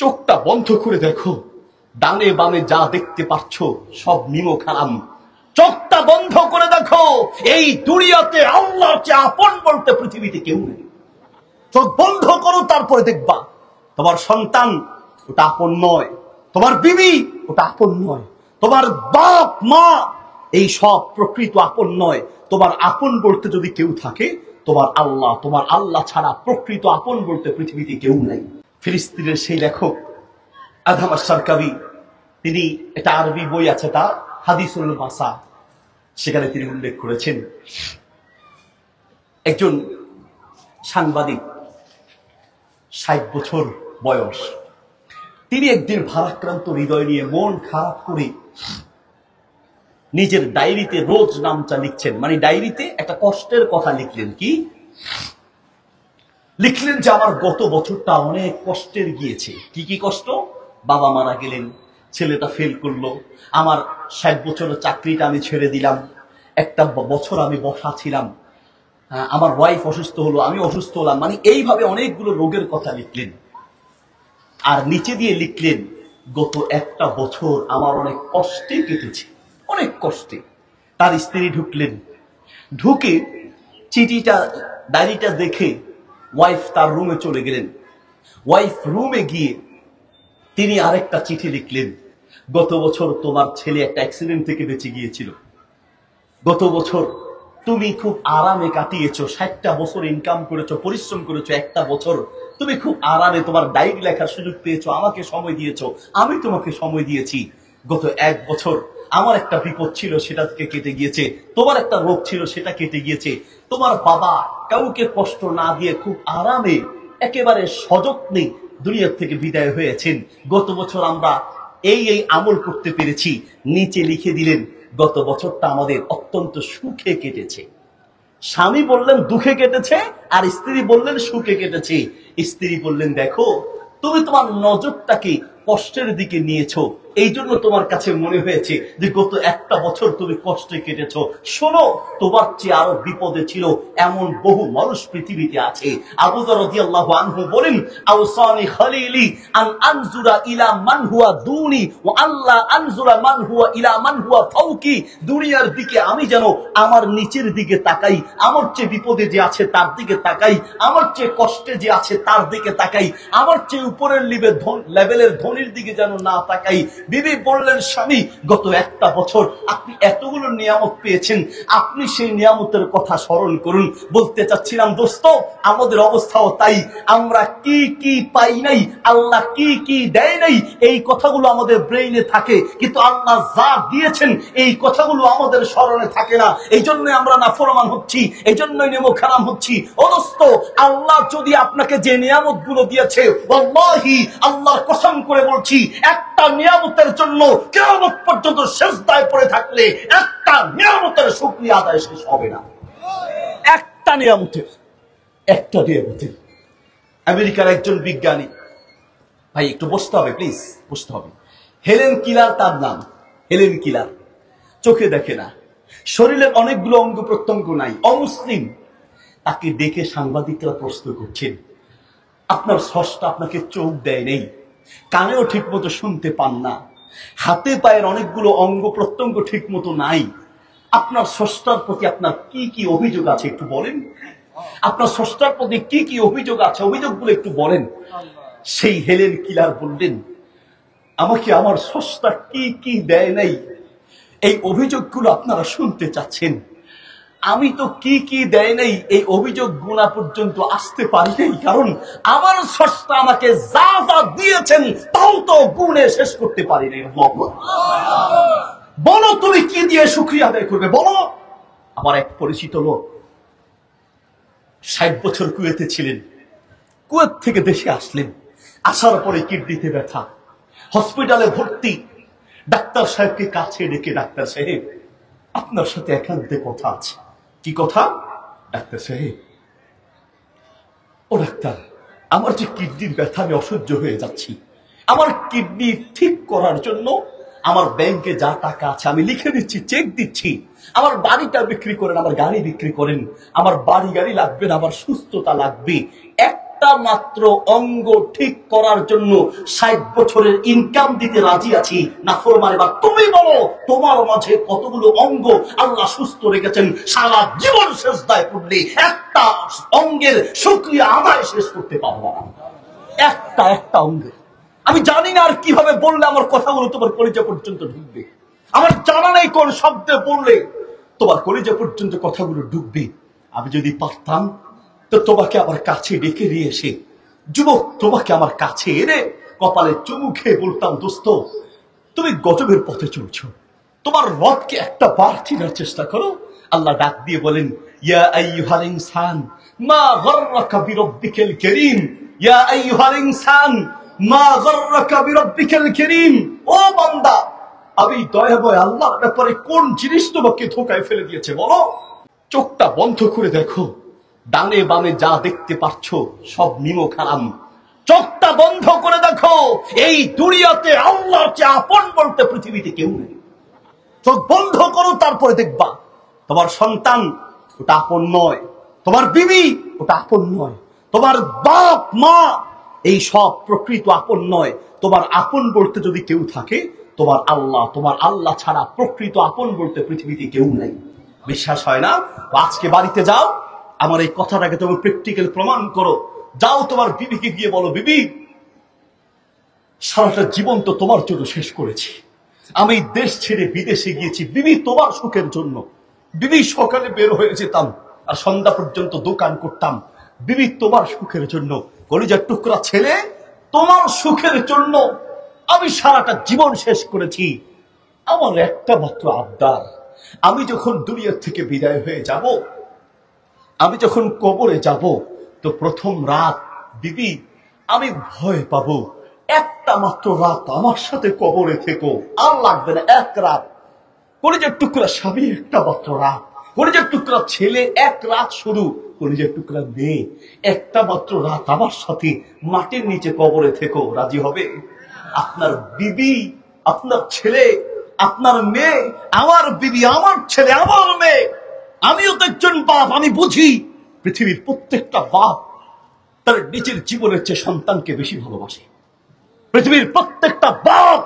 চোখটা বন্ধ করে দেখো, ডানে বামে যা দেখতে পাচ্ছ সব নিমক হারাম। চোখটা বন্ধ করে দেখো, এই দুনিয়াতে আল্লাহর চেয়ে আপন বলতে পৃথিবীতে কেউ নেই। চোখ বন্ধ করো, তারপরে দেখবা তোমার সন্তান ওটা আপন নয়, তোমার বিবি ওটা আপন নয়, তোমার বাপ মা এই সব প্রকৃত আপন নয়। তোমার আপন বলতে যদি কেউ থাকে তোমার আল্লাহ, তোমার আল্লাহ ছাড়া প্রকৃত আপন বলতে পৃথিবীতে কেউ নেই। ফিলিস্তিনের সেই লেখক আদহাম আশ-শারকাবি, তিনি এটা আরবি বই আছে তার হাদিসুল মাসা, সেখানে তিনি উল্লেখ করেছেন একজন সাংবাদিক ৬০ বছর বয়স, তিনি একদিন ভারাক্রান্ত হৃদয় নিয়ে মন খারাপ করে নিজের ডায়েরিতে রোজ নামটা লিখছেন। মানে ডায়েরিতে একটা কষ্টের কথা লিখলেন। কি লিখলেন? যে আমার গত বছরটা অনেক কষ্টের গিয়েছে। কি কি কষ্ট? বাবা মারা গেলেন, ছেলেটা ফেল করলো, আমার ৬০ বছরের চাকরিটা আমি ছেড়ে দিলাম, একটা বছর আমি বসা ছিলাম, আমার ওয়াইফ অসুস্থ হলো, আমি অসুস্থ হলাম। মানে এইভাবে অনেকগুলো রোগের কথা লিখলেন। আর নিচে দিয়ে লিখলেন গত একটা বছর আমার অনেক কষ্টে কেটেছে, অনেক কষ্টে। তার স্ত্রী ঢুকলেন, ঢুকে চিঠিটা ডায়েরিটা দেখে ওয়াইফ তার রুমে চলে গেলেন। ওয়াইফ রুমে গিয়ে তিনি আরেকটা চিঠি লিখলেন, গত বছর তোমার ছেলে একটা অ্যাক্সিডেন্ট থেকে বেঁচে গিয়েছিল, গত বছর তুমি খুব আরামে কাটিয়েছো, ৬০টা বছর ইনকাম করেছো, পরিশ্রম করেছো, একটা বছর তুমি খুব আরামে তোমার ডায়েরি লেখার সুযোগ পেয়েছো, আমাকে সময় দিয়েছো, আমি তোমাকে সময় দিয়েছি। গত এক বছর আমার একটা বিপদ ছিল, সেটা থেকে কেটে গিয়েছে, তোমার একটা রোগ ছিল, সেটা কেটে গিয়েছে। তোমার বাবা কাউকে কষ্ট না দিয়ে খুব আরামে একেবারে সযত্নে দুনিয়া থেকে বিদায় হয়েছেন। গত বছর আমরা এই এই আমল করতে পেরেছি। নিচে লিখে দিলেন গত বছরটা আমাদের অত্যন্ত সুখে কেটেছে। স্বামী বললেন দুঃখে কেটেছে, আর স্ত্রী বললেন সুখে কেটেছে। স্ত্রী বললেন দেখো, তুমি তোমার নজরটাকে কষ্টের দিকে নিয়েছো, এই জন্য তোমার কাছে মনে হয়েছে যে গত একটা বছর তুমি কষ্টে কেটেছো। শোনো, তোমার চেয়ে আরো বিপদে ছিল এমন বহু মানুষ পৃথিবীতে আছে। আবু যর রাদিয়াল্লাহু আনহু বলেন, আওসানি খলিলি আন আনজুরা ইলা মান হুয়া দুনি ওয়া আল্লাহ আনজুরা মান হুয়া ইলা মান হুয়া ফাওকি। দুনিয়ার দিকে আমি যেন আমার নিচের দিকে তাকাই, আমার চেয়ে বিপদে যে আছে তার দিকে তাকাই, আমার চেয়ে কষ্টে যে আছে তার দিকে তাকাই, আমার চেয়ে উপরের লেভেলের ধনির দিকে যেন না তাকাই। বিবি বললেন, স্বামী গত একটা বছর আপনি এতগুলো নিয়ামত পেয়েছেন, আপনি সেই নিয়ামতের কথা স্মরণ করুন। বলতে চাচ্ছিলাম দোস্ত, আমাদের অবস্থাও তাই। আমরা কি কি পাই নাই, আল্লাহ কি কি দেয় নাই, এই কথাগুলো আমাদের ব্রেইনে থাকে, কিন্তু আল্লাহ যা দিয়েছেন এই কথাগুলো আমাদের স্মরণে থাকে না। এই জন্য আমরা নাফরমান হচ্ছি, এই জন্যই নেমো খারাম হচ্ছি। ও দোস্ত, আল্লাহ যদি আপনাকে যে নিয়ামত গুলো দিয়েছে, ওয়াল্লাহি আল্লাহর কসম করে বলছি, একটা নিয়ামতের জন্য কিয়ামত পর্যন্ত সিজদায় পড়ে থাকলে একটা নিয়ামতের শুকরিয়া আদায় শেষ হবে না। একটা নিয়ামতের। আমেরিকার একজন বিজ্ঞানী, ভাই একটু বসতে হবে প্লিজ, বসতে হবে। হেলেন কিলার তার নাম। হেলেন কিলার চোখে দেখে না, শরীরের অনেকগুলো অঙ্গ প্রত্যঙ্গ নাই, অমুসলিম। তাকে দেখে সাংবাদিকরা প্রশ্ন করছেন, আপনার স্রষ্টা আপনাকে চোখ দেয় নেই, কানেও ঠিক মতো শুনতে পান না, হাতে পায়ের অনেকগুলো অঙ্গ প্রত্যঙ্গ ঠিক মতো নাই, আপনার স্রষ্টার প্রতি আপনার কি কি অভিযোগ আছে একটু বলেন। আপনার স্রষ্টার প্রতি কি কি অভিযোগ আছে, অভিযোগগুলো একটু বলেন। সেই হেলেন কিলার বললেন, আমাকে আমার স্রষ্টা কি কি দেয় নাই, এই অভিযোগগুলো আপনারা শুনতে চাচ্ছেন। আমি তো কি কি দেয় নাই এই অভিযোগ গুণা পর্যন্ত আসতে পারি নাই, কারণ আমার স্রষ্টা আমাকে যা যা দিয়েছেন তাও তো গুণে শেষ করতে পারি নাই। বলো তুমি কি দিয়ে শুকরিয়া আদায় করবে, বলো। আমার এক পরিচিত লোক ৬০ বছর কুয়েতে ছিলেন, কুয়েত থেকে দেশে আসলেন, আসার পরে কিডনিতে ব্যথা, হসপিটালে ভর্তি। ডাক্তার সাহেবকে কাছে ডেকে, ডাক্তার সাহেব আপনার সাথে একান্তে কথা আছে। কি কথা? ডাক্তার সাহেব, ও ডাক্তার, আমার যে কিডনির ব্যথা আমি অসহ্য হয়ে যাচ্ছি, আমার কিডনি ঠিক করার জন্য আমার ব্যাংকে যা টাকা আছে আমি লিখে দিচ্ছি, চেক দিচ্ছি। আমার বাড়িটা বিক্রি করেন, আমার গাড়ি বিক্রি করেন, আমার বাড়ি গাড়ি লাগবে না, আমার সুস্থতা লাগবে। একটা মাত্র অঙ্গ ঠিক করার জন্য 60 বছরের ইনকাম দিতে রাজি আছি নাফরমান। এবার তুমি বলো তোমার মাঝে কতগুলো অঙ্গ আল্লাহ সুস্থ রেখেছেন? সারা জীবন সেজদায় পড়লে একটা অঙ্গের শুকরিয়া আদায় শেষ করতে পারবো না। একটা অঙ্গ। আমি জানি না আর কিভাবে বললে আমার কথাগুলো তোমার কলিজা পর্যন্ত ঢুকবে। আমার জানা নেই কোন শব্দে বললে তোমার কলিজা পর্যন্ত কথাগুলো ঢুকবে। আমি যদি পারতাম তো তোমাকে আমার কাছে ডেকে নিয়ে এসে, যুবক তোমাকে আমার কাছে এনে কপালে চুমু খেয়ে বলতাম, দোস্ত তুমি গজবের পথে চলছো, তোমার রবকে একটা বার চিনার চেষ্টা করো। আল্লাহ ডাক দিয়ে বলেন, ইয়া আইয়ুহাল ইনসান মা গররাকা বিরব্বিকাল কারীম, ইয়া আইয়ুহাল ইনসান মা গররাকা বিরব্বিকাল কারীম। ও বান্দা, আমি দয়াময় আল্লাহর ব্যাপারে কোন জিনিস তোমাকে ধোঁকায় ফেলে দিয়েছে বলো? চোখটা বন্ধ করে দেখো, ডানে বামে যা দেখতে পাচ্ছ সব নিমক হারাম। চোখটা বন্ধ করে দেখো, এই দুনিয়াতে আল্লাহর চেয়ে আপন বলতে পৃথিবীতে কেউ নেই। চোখ বন্ধ করো, তারপরে দেখবা তোমার সন্তান ওটা আপন নয়, তোমার বিবি ওটা আপন নয়, তোমার বাপ মা এই সব প্রকৃত আপন নয়। তোমার আপন বলতে যদি কেউ থাকে তোমার আল্লাহ ছাড়া প্রকৃত আপন বলতে পৃথিবীতে কেউ নেই। বিশ্বাস হয় না? আজকে বাড়িতে যাও, আমার এই কথাটাকে তুমি প্র্যাকটিক্যাল প্রমাণ করো। যাও তোমার বিবিকে গিয়ে বলো, বিবি সারাটা জীবন তো তোমার জন্য শেষ করেছি, আমি দেশ ছেড়ে বিদেশে গিয়েছি বিবি তোমার সুখের জন্য। বিবি সকালে বের হয়ে যেতাম আর সন্ধ্যা পর্যন্ত দোকান করতাম, বিবি তোমার সুখের জন্য। কলিজার টুকরা ছেলে, তোমার সুখের জন্য আমি সারাটা জীবন শেষ করেছি। আমার একটা মাত্র আবদার, আমি যখন দুনিয়া থেকে বিদায় হয়ে যাব, আমি যখন কবরে যাব, তো প্রথম রাত বিবি আমি ভয় পাবো, একটা মাত্র রাত আমার সাথে কবরে থেকো, আর লাগবে না এক রাত। কলিজার টুকরা স্বামী একটা মাত্র রাত, কলিজার টুকরা ছেলে এক রাত শুরু, কলিজার টুকরা মেয়ে একটা মাত্র রাত আমার সাথে মাটির নিচে কবরে থেকো, রাজি হবে? আপনার বিবি, আপনার ছেলে, আপনার মেয়ে, আমার বিবি, আমার ছেলে, আমার মেয়ে। আমিও তো একজন বাপ, আমি বুঝি পৃথিবীর প্রত্যেকটা বাপ তার নিজের জীবনের চেয়ে সন্তানকে বেশি ভালোবাসে। পৃথিবীর প্রত্যেকটা বাপ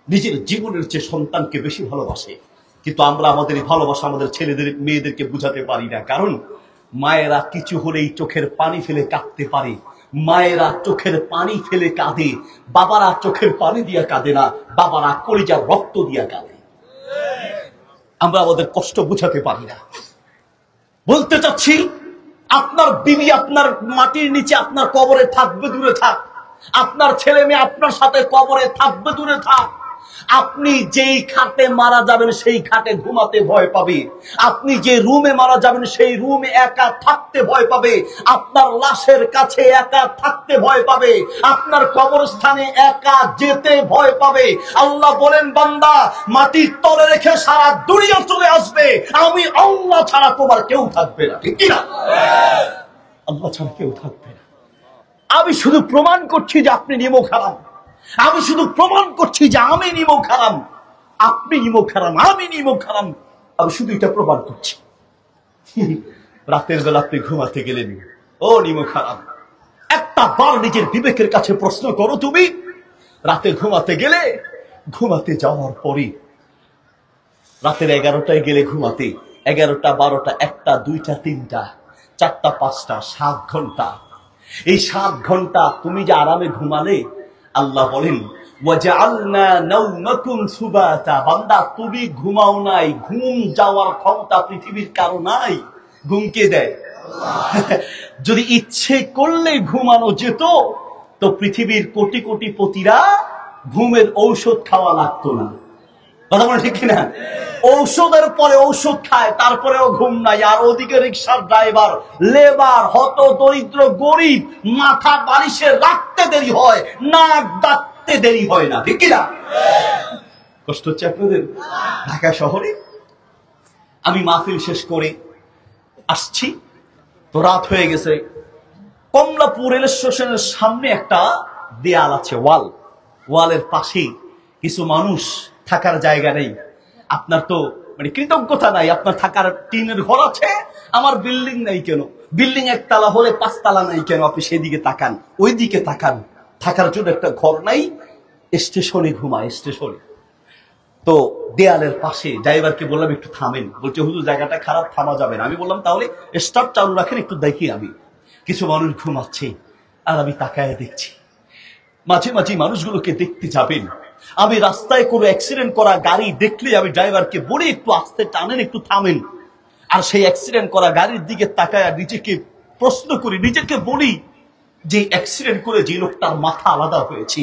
নিজের জীবনের চেয়ে সন্তানকে বেশি ভালোবাসে। কিন্তু আমরা আমাদের এই ভালোবাসা আমাদের ছেলেদের মেয়েদেরকে বুঝাতে পারি না। কারণ মায়েরা কিছু হলেই চোখের পানি ফেলে কাঁদতে পারে, মায়েরা চোখের পানি ফেলে কাঁদে, বাবারা চোখের পানি দিয়া কাঁদে না, বাবারা কলিজার রক্ত দিয়া কাঁদে। আমরা আমাদের কষ্ট বুঝাতে পারি না। বলতে চাচ্ছি, আপনার বিবি আপনার মাটির নিচে আপনার কবরে থাকবে, দূরে থাক। আপনার ছেলে মেয়ে আপনার সাথে কবরে থাকবে, দূরে থাক। আপনি যেই খাটে মারা যাবেন সেই খাটে ঘুমাতে ভয় পাবে, আপনি যে রুমে মারা যাবেন সেই রুমে একা থাকতে ভয় পাবে, আপনার লাশের কাছে একা থাকতে ভয় পাবে, আপনার কবরস্থানে একা যেতে ভয় পাবে। আল্লাহ বলেন, বান্দা মাটির তলে রেখে সারা দুনিয়া চলে আসবে, আমি আল্লাহ ছাড়া তোমার কেউ থাকবে না। ঠিক কিনা? আল্লাহ ছাড়া কেউ থাকবে না। আমি শুধু প্রমাণ করছি যে আপনি নিমক হারাম, আমি শুধু প্রমাণ করছি যে আমি নিমক হারাম, আপনি নিমক হারাম, আমি নিমক হারাম। আমি শুধু এটা প্রমাণ করছি। রাতের বেলা আপনি ঘুমাতে গেলেন, ও নিমক হারাম, একটা বার নিজের বিবেকের কাছে প্রশ্ন করো, তুমি রাতে ঘুমাতে গেলে, ঘুমাতে যাওয়ার পরে রাতের 11টায় গেলে ঘুমাতে, 11টা 12টা 1টা 2টা 3টা 4টা 5টা 7 ঘন্টা, এই 7 ঘন্টা তুমি যে আরামে ঘুমালে, আল্লাহ বলেন ওয়াজআলনা নাওমাকুম সুবাতা, বান্দা তুমি ঘুমাও নাই, ঘুম যাওয়ার ক্ষমতা পৃথিবীর কারো নাই। ঘুম কে দেয়? যদি ইচ্ছে করলে ঘুমানো যেত তো পৃথিবীর কোটি কোটি পতিরা ঘুমের ঔষধ খাওয়া লাগতো না। কথা বলে ঠিক কিনা? ঔষধের পরে ঔষধ খায়, তারপরেও ঘুম নাই। আর ওদিকে রিক্সার ড্রাইভার, লেবার, হত দরিদ্র গরিব, মাথা বালিশে রাখতে দেরি হয়, নাক ডাকতে দেরি হয় না। ঠিক কিনা? কষ্ট হচ্ছে আপনাদের? ঢাকা শহরে আমি মাহফিল শেষ করে আসছি, তো রাত হয়ে গেছে। কমলাপুর রেল স্টেশনের সামনে একটা দেয়াল আছে, ওয়াল, ওয়ালের পাশে কিছু মানুষ থাকার জায়গা নেই। আপনার তো মানে কৃতজ্ঞতা নাই, আপনার থাকার টিনের ঘর আছে, আমার বিল্ডিং নাই কেন? বিল্ডিং একতলা হলে 5 তলা নাই কেন? আপনি সেদিকে তাকান, ওই দিকে তাকান, থাকার জন্য একটা ঘর নাই। স্টেশনে ঘুমায়, স্টেশনে। তো দেয়ালের পাশে ড্রাইভারকে বললাম একটু থামেন, বলছে হুজুর জায়গাটা খারাপ, থামা যাবে না। আমি বললাম তাহলে স্টার্ট চালু রাখেন, একটু দেখি। আমি কিছু মানুষ ঘুমাচ্ছে আর আমি তাকায় দেখছি। মাঝে মাঝে মানুষগুলোকে দেখতে যাবেন। আমি রাস্তায় কোনো অ্যাক্সিডেন্ট করা গাড়ি দেখলে আমি ড্রাইভারকে বলি একটু আস্তে টানেন, একটু থামেন। আর সেই অ্যাক্সিডেন্ট করা গাড়ির দিকে তাকায় আর নিজেকে প্রশ্ন করি, নিজেকে বলি যে অ্যাক্সিডেন্ট করে যে লোকটার মাথা আলাদা হয়েছে,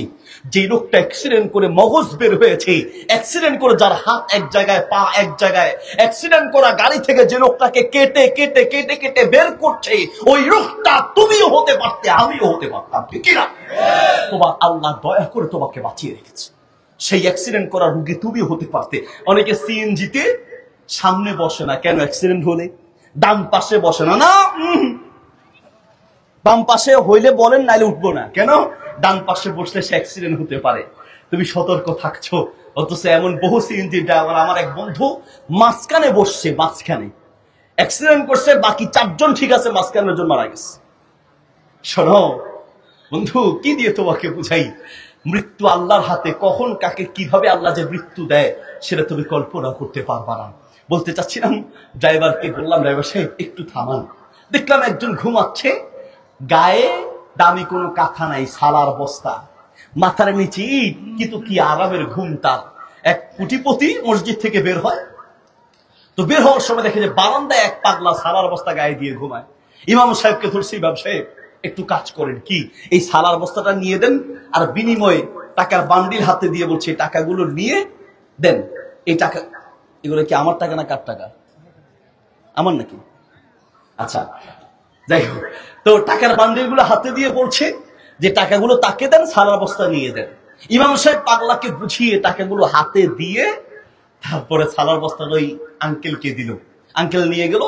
যে লোকটা অ্যাক্সিডেন্ট করে মগজ বের হয়েছে, অ্যাক্সিডেন্ট করে যার হাত এক জায়গায় পা এক জায়গায়, অ্যাক্সিডেন্ট করা গাড়ি থেকে যে লোকটাকে কেটে কেটে কেটে কেটে বের করছে, ওই লোকটা তুমিও হতে পারতে, আমিও হতে পারতাম, ঠিক না? তোমার আল্লাহ দয়া করে তোমাকে বাঁচিয়ে রেখেছে। সেই অ্যাক্সিডেন্ট করা রোগী তুমিও হতে পারতে। অনেকে সিএনজিতে সামনে বসে না কেন? অ্যাক্সিডেন্ট হলে ডান পাশে বসে না। না, বাম পাশে হইলে বলেন, নাইলে উঠবো না। কেন? ডান পাশে বসলে সে অ্যাক্সিডেন্ট হতে পারে। তুমি সতর্ক থাকছো, অথচ এমন বহু সিএনজি ড্রাইভার। আমার এক বন্ধু মাঝখানে বসছে, মাঝখানে অ্যাক্সিডেন্ট করছে, বাকি 4 জন ঠিক আছে, মাঝখানের জন মারা গেছে। শোনো বন্ধু, কি দিয়ে তোমাকে বুঝাই? মৃত্যু আল্লাহর হাতে, কখন কাকে কিভাবে আল্লাহ যে মৃত্যু দেয় সেটা তুমি কল্পনা করতে পারবা না। বলতে চাচ্ছিলাম, ড্রাইভারকে বললাম ড্রাইভার সাহেব একটু থামান। দেখলাম একজন ঘুমাচ্ছে, গায়ে দামি কোনো কাঁথা নাই, সালার বস্তা, মাথার নিচে ইট, কিন্তু কি আরামের ঘুম তার। এক কোটিপতি মসজিদ থেকে বের হয়, তো বের হওয়ার সময় দেখে যে বারান্দায় এক পাগলা সালার বস্তা গায়ে দিয়ে ঘুমায়। ইমাম সাহেবকে ধরছি, ব্যবসায়ী একটু কাজ করেন, কি এই সালার বস্তাটা নিয়ে দেন, আর বিনিময়ে টাকার বান্ডিল হাতে দিয়ে বলছে টাকাগুলো নিয়ে দেন। এই টাকা, এগুলো কি আমার টাকা না কার টাকা? আমার নাকি? আচ্ছা যাই হোক, তো টাকার বান্ডিল গুলো হাতে দিয়ে বলছে যে টাকাগুলো তাকে দেন, সালার বস্তা নিয়ে দেন। ইমাম সাহেব পাগলাকে বুঝিয়ে টাকাগুলো হাতে দিয়ে তারপরে সালার বস্তা ওই আঙ্কেলকে দিল। আঙ্কেল নিয়ে গেল।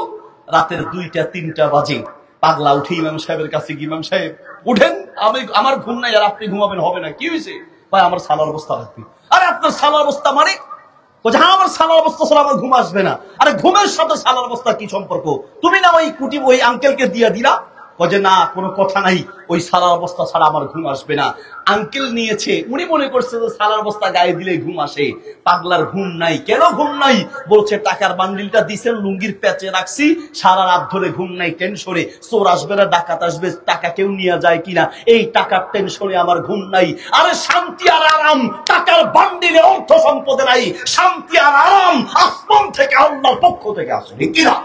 রাতের 2টা-3টা বাজে পাগলা উঠে ইমাম সাহেবের কাছে গিয়ে, ইমাম সাহেব উঠেন, আমার ঘুম নাই, আর আপনি ঘুমাবেন, হবে না। কি হয়েছে? ভাই আমার সালার বস্তা লাগবে। আরে আপনার সালার বস্তা মানে? বলছে হ্যাঁ, আমার সালার বস্তা ছাড়া আমার ঘুম আসবে না। আরে ঘুমের সাথে সালার বস্তা কি সম্পর্ক? তুমি না ওই আঙ্কেলকে দিয়া দিলা? বলে না, কোনো কথা নাই, ওই সালার বস্তা ছাড়া আমার ঘুম আসবে না। আঙ্কেল নিয়েছে, উনি মনে করছে যে সালার বস্তা গায়ে দিলে ঘুম আসে। পাগলার ঘুম নাই। কেন ঘুম নাই? বলছে টাকার বান্ডিলটা দিছেন, লুঙ্গির প্যাচে রাখছি, সারা রাত ধরে ঘুম নাই, টেনশনে, চোর আসবে না, ডাকাত আসবে, টাকা কেউ নিয়ে যায় কিনা, এই টাকার টেনশনে আমার ঘুম নাই। আরে শান্তি আর আরাম টাকার বান্ডিলে, অর্থ সম্পদে নাই। শান্তি আর আরাম আসমান থেকে, আল্লাহর পক্ষ থেকে আসে, ঠিক কিনা?